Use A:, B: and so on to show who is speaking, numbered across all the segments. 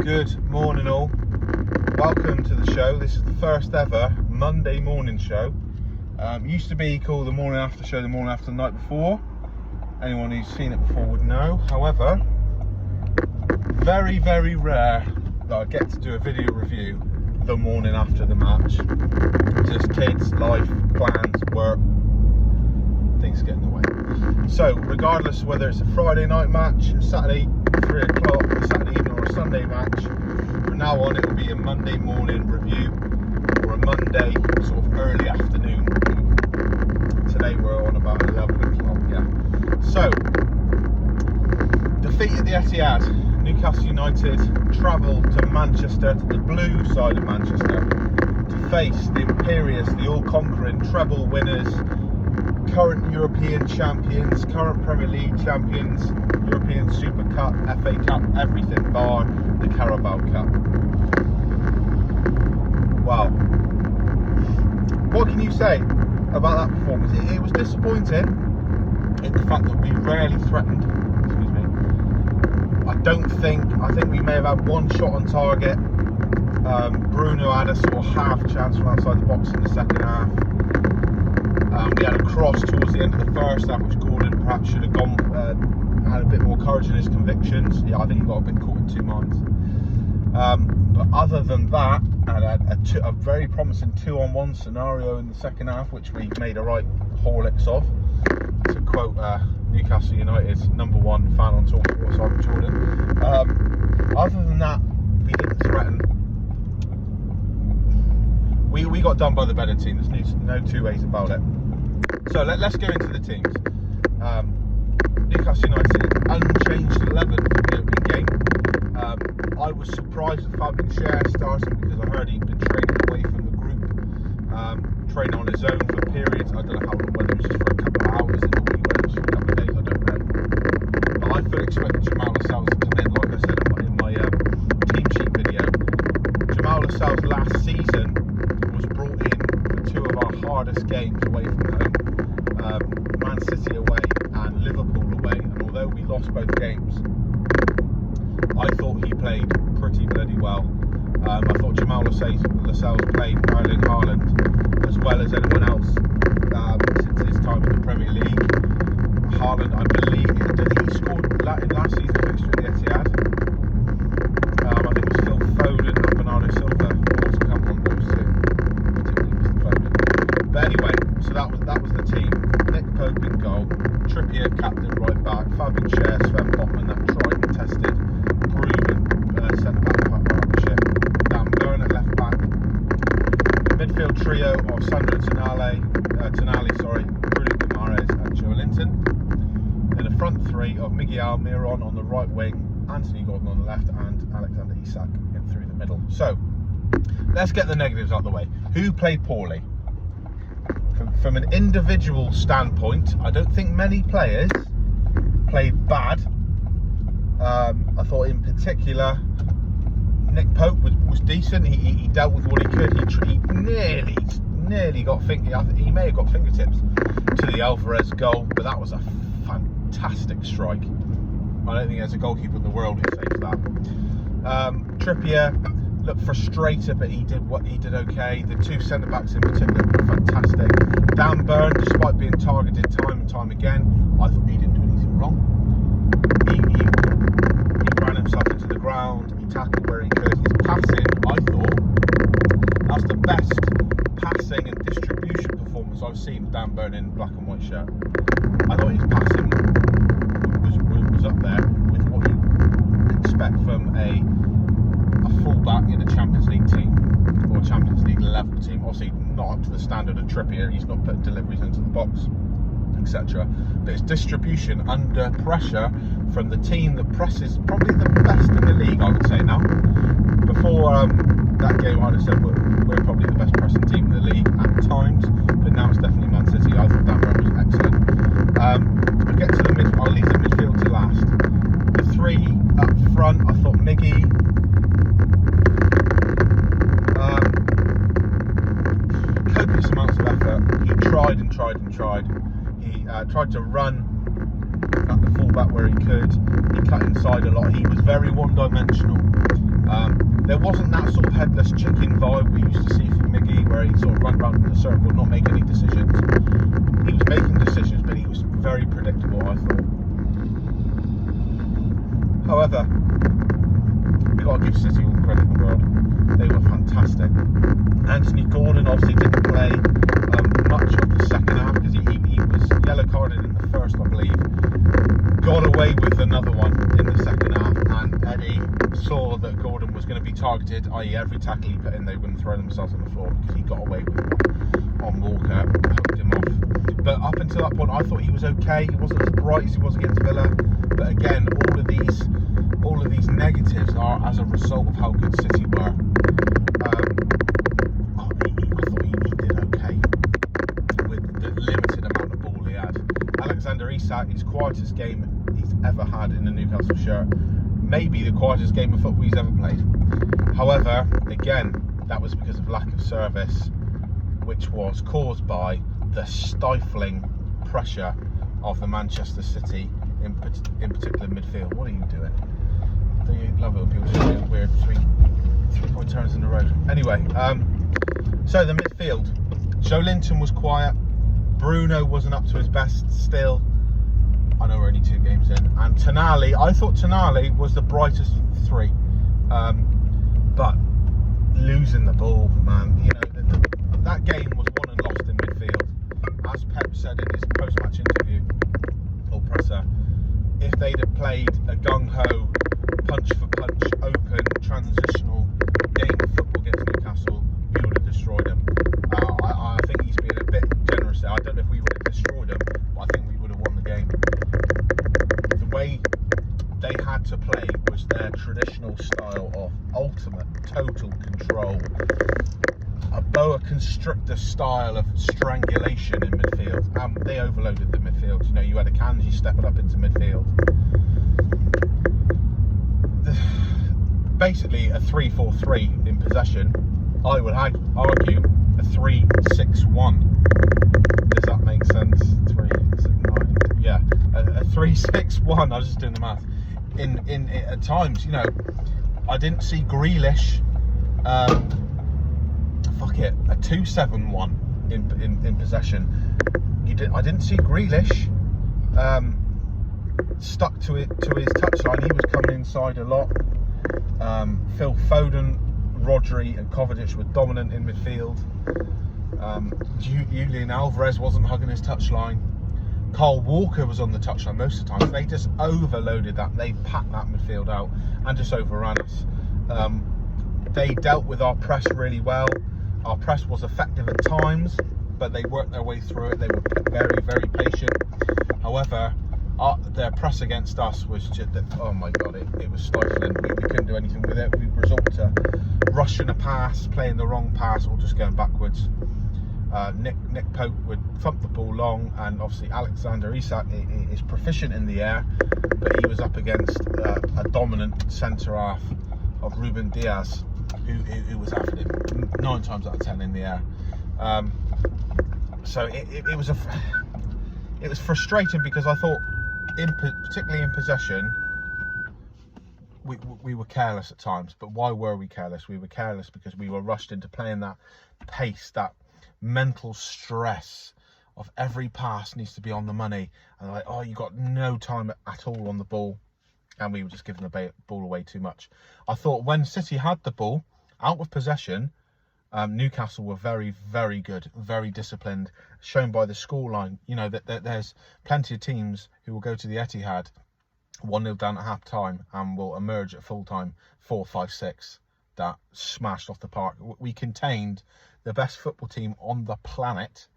A: Good morning all, welcome to the show. This is the first ever Monday morning show. Used to be called the morning after show, the morning after the night before. Anyone who's seen it before would know. However, very, very rare that I get to do a video review the morning after the match. Just kids, life, plans, work, things get in the way. So regardless of whether it's a Friday night match, a Saturday 3 o'clock, a Saturday evening or a Sunday match, from now on it will be a Monday morning review or a Monday sort of early afternoon review. Today we're on about 11 o'clock, yeah. So, defeat at the Etihad. Newcastle United travel to Manchester, to the blue side of Manchester, to face the imperious, the all-conquering treble winners, current European champions, current Premier League champions, European Super Cup, FA Cup, everything bar the Carabao Cup. Wow. What can you say about that performance? It was disappointing in the fact that we rarely threatened. Excuse me. I think we may have had one shot on target. Bruno had a sort of half chance from outside the box in the second half. We had a cross towards the end of the first half, which Gordon perhaps should have gone, had a bit more courage in his convictions. Yeah, I think he got a bit caught in two minds. But other than that, and a very promising 2-on-1 scenario in the second half, which we made a right Horlicks of, to quote Newcastle United's #1 fan on TalkSport, Simon Jordan. Other than that, we didn't threaten. We got done by the better team. There's no two ways about it. So let's go into the teams. Newcastle United unchanged 11 for the opening game. I was surprised at Fabian Schär starting because I heard he'd been training away from the group, training on his own for periods. I don't know how long, whether it was just for a couple of hours in the week, whether it was for a couple of days, I don't know. But I fully expected Jamal Lascelles to come in, like I said in my team sheet video. Jamal Lascelles last season was brought in for two of our hardest games away from home, Man City away and Liverpool away, and although we lost both games, I thought he played pretty bloody well. I thought Jamal Lascelles played Erling Haaland as well as anyone else since his time in the Premier League. Haaland, I think he scored in last season's fixture at the Etihad. I think it was Phil Foden and Bernardo Silva more to come on those two, particularly Mr. Foden. But anyway, so that was the team. Nick Pope in goal, Trippier captain right back, Fabian Schär, Sven Botman, that tried and tested, proven centre back partnership. Dan Burn at left back. The midfield trio of Sandro Tonali, Bruno Guimaraes and Joe Linton. Then a front three of Miguel Almiron on the right wing, Anthony Gordon on the left, and Alexander Isak in through the middle. So let's get the negatives out of the way. Who played poorly? From an individual standpoint, I don't think many players played bad. I thought in particular Nick Pope was decent. He dealt with what he could. He nearly got he may have got fingertips to the Alvarez goal, but that was a fantastic strike. I don't think there's a goalkeeper in the world who saves that. Trippier looked frustrated, but he did okay. The two centre backs in particular were fantastic. Dan Burn, despite being targeted time and time again, I thought he didn't do anything wrong. He ran himself into the ground. He tackled where he could. His passing, I thought, that's the best passing and distribution performance I've seen Dan Burn in black and white shirt. I thought his passing was up there with what you expect from a fullback in a Champions League team or Champions League level team. Obviously not up to the standard of Trippier, he's not putting deliveries into the box, etc. But it's distribution under pressure from the team that presses probably the best in the league, I would say now. Before that game I'd have said we're probably the best pressing team in the league at times, but now it's definitely Man City. I thought that was excellent. I'll get to the midfield, I'll leave the midfield to last. The three up front, I thought Miggy, copious amounts of effort. He tried and tried and tried. He tried to run at the fullback where he could. He cut inside a lot. He was very one-dimensional. There wasn't that sort of headless chicken vibe we used to see from Miggy, where he'd sort of run around in a circle, not make any decisions. He was making decisions, but he was very predictable, I thought. However, we've got to give City all the credit in the world. They were fantastic. Anthony Gordon obviously didn't play much of the second half because he was yellow carded in the first, I believe. Got away with another one in the second half, and Eddie saw that Gordon was going to be targeted, i.e. every tackle he put in, they wouldn't throw themselves on the floor because he got away with one on Walker, hooked him off. But up until that point, I thought he was okay. He wasn't as bright as he was against Villa. But again, all of these negatives are as a result of how good City were. I thought he did okay with the limited amount of ball he had. Alexander Isak, his quietest game he's ever had in a Newcastle shirt. Maybe the quietest game of football he's ever played. However, again, that was because of lack of service, which was caused by the stifling pressure of the Manchester City, in particular midfield. What are you doing? Do you love it when people just do weird three-point turns in the road? Anyway, so the midfield. Joe Linton was quiet. Bruno wasn't up to his best still. I know we're only 2 games in. And Tonali, I thought Tonali was the brightest of the 3. But losing the ball, man, you know, that game was won and lost in midfield. As Pep said in his post-match interview, or presser, if they'd have played a gung-ho, punch-for-punch, open, transitional game of football against Newcastle, we would have destroyed them. I think he's being a bit generous there. I don't know if we would have destroyed them, but I think we would have won the game. The way they had to play was their traditional style of ultimate, total control. A boa constrictor style of strangulation in midfield. They overloaded the midfield. You know, you had a Kanji stepping up into midfield. Basically a 3-4-3 in possession. I would argue a 3-6-1. Does that make sense? 3-6-9. Yeah, a 3-6-1. I was just doing the math. In at times, you know, I didn't see Grealish. A 2-7-1 in possession. I didn't see Grealish stuck to his touchline. He was coming inside a lot. Phil Foden, Rodri and Kovacic were dominant in midfield. Julian Alvarez wasn't hugging his touchline. Kyle Walker was on the touchline most of the time. They just overloaded that. They packed that midfield out and just overran us. They dealt with our press really well. Our press was effective at times, but they worked their way through it. They were very, very patient. However, their press against us was just, oh my God, it was stifling. We couldn't do anything with it. We resort to rushing a pass, playing the wrong pass, or just going backwards. Nick Pope would thump the ball long, and obviously Alexander Isak is proficient in the air, but he was up against a dominant centre half of Ruben Diaz, who was after him 9 times out of 10 in the air. So it was frustrating because I thought, particularly in possession, we were careless at times. But why were we careless? We were careless because we were rushed into playing that pace, that mental stress of every pass needs to be on the money, and like, oh, you got no time at all on the ball, and we were just giving the ball away too much. I thought when City had the ball out of possession, Newcastle were very, very good, very disciplined, shown by the scoreline. You know, that there's plenty of teams who will go to the Etihad 1-0 down at half time and will emerge at full time 4-5-6 that smashed off the park. We contained the best football team on the planet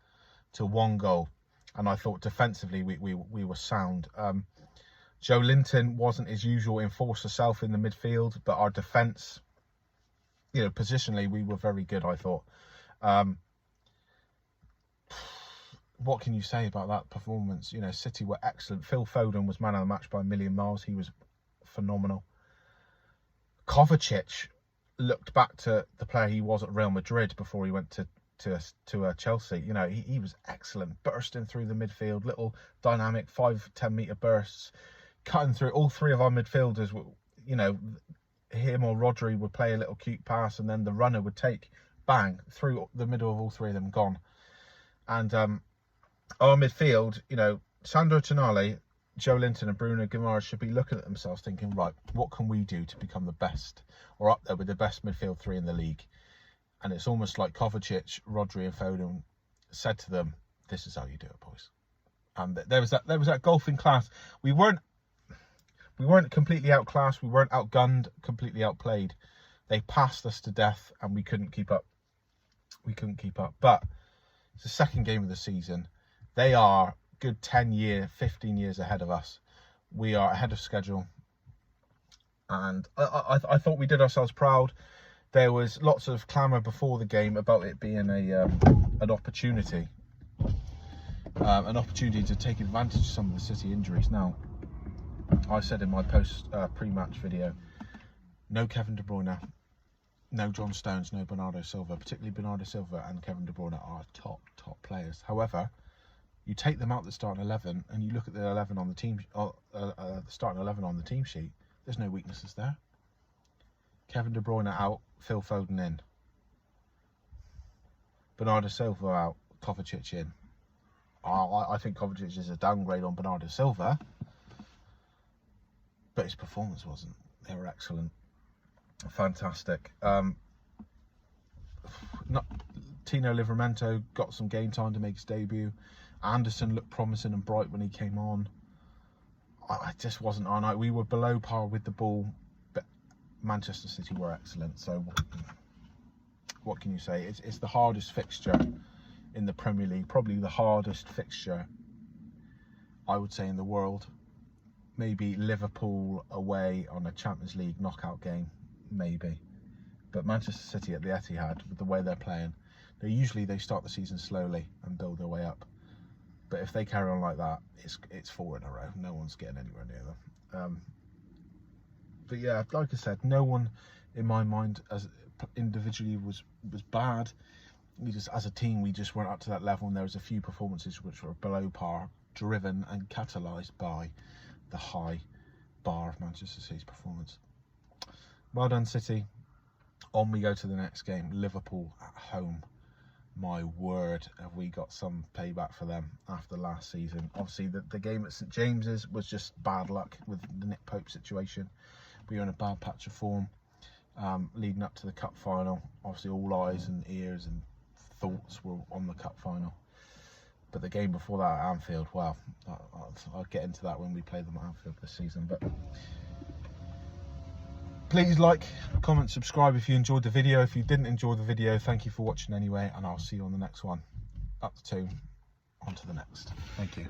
A: to 1 goal, and I thought defensively we were sound. Joe Linton wasn't his usual enforcer self in the midfield, but our defence, you know, positionally we were very good, I thought. What can you say about that performance? You know, City were excellent. Phil Foden was man of the match by a million miles. He was phenomenal. Kovacic looked back to the player he was at Real Madrid before he went to Chelsea. You know, he was excellent, bursting through the midfield, little dynamic 5-10 metre bursts, cutting through. All 3 of our midfielders were, you know, him or Rodri would play a little cute pass, and then the runner would take, bang, through the middle of all three of them, gone. And our midfield, you know, Sandro Tonali, Joe Linton and Bruno Guimaraes should be looking at themselves thinking, right, what can we do to become the best, or up there with the best midfield three in the league? And it's almost like Kovacic, Rodri and Foden said to them, this is how you do it, boys. And there was that golfing class. We weren't completely outclassed, we weren't outgunned, completely outplayed. They passed us to death and we couldn't keep up. But it's the second game of the season. They are good 15 years ahead of us. We are ahead of schedule. And I thought we did ourselves proud. There was lots of clamour before the game about it being an opportunity. An opportunity to take advantage of some of the City injuries. Now, I said in my pre-match video, no Kevin De Bruyne, no John Stones, no Bernardo Silva. Particularly Bernardo Silva and Kevin De Bruyne are top players. However, you take them out the starting 11 and you look at the 11 on the team, the starting 11 on the team sheet. There's no weaknesses there. Kevin De Bruyne out, Phil Foden in. Bernardo Silva out, Kovacic in. I think Kovacic is a downgrade on Bernardo Silva, but his performance wasn't. They were excellent, fantastic. Tino Livramento got some game time to make his debut. Anderson looked promising and bright when he came on. I just wasn't our night. We were below par with the ball, but Manchester City were excellent. So what can you say? It's the hardest fixture in the Premier League, probably the hardest fixture, I would say, in the world. Maybe Liverpool away on a Champions League knockout game, maybe. But Manchester City at the Etihad, with the way they're playing, they start the season slowly and build their way up. But if they carry on like that, it's 4 in a row. No one's getting anywhere near them. But yeah, like I said, no one in my mind as individually was bad. We just, as a team, we just weren't up to that level, and there was a few performances which were below par, driven and catalysed by the high bar of Manchester City's performance. Well done, City. On we go to the next game, Liverpool at home. My word, have we got some payback for them after last season. Obviously, the game at St James's was just bad luck with the Nick Pope situation. We were in a bad patch of form leading up to the cup final. Obviously, all eyes and ears and thoughts were on the cup final. But the game before that at Anfield, well, I'll get into that when we play them at Anfield this season. But please like, comment, subscribe if you enjoyed the video. If you didn't enjoy the video, thank you for watching anyway, and I'll see you on the next one. Up to Toon, on to the next. Thank you.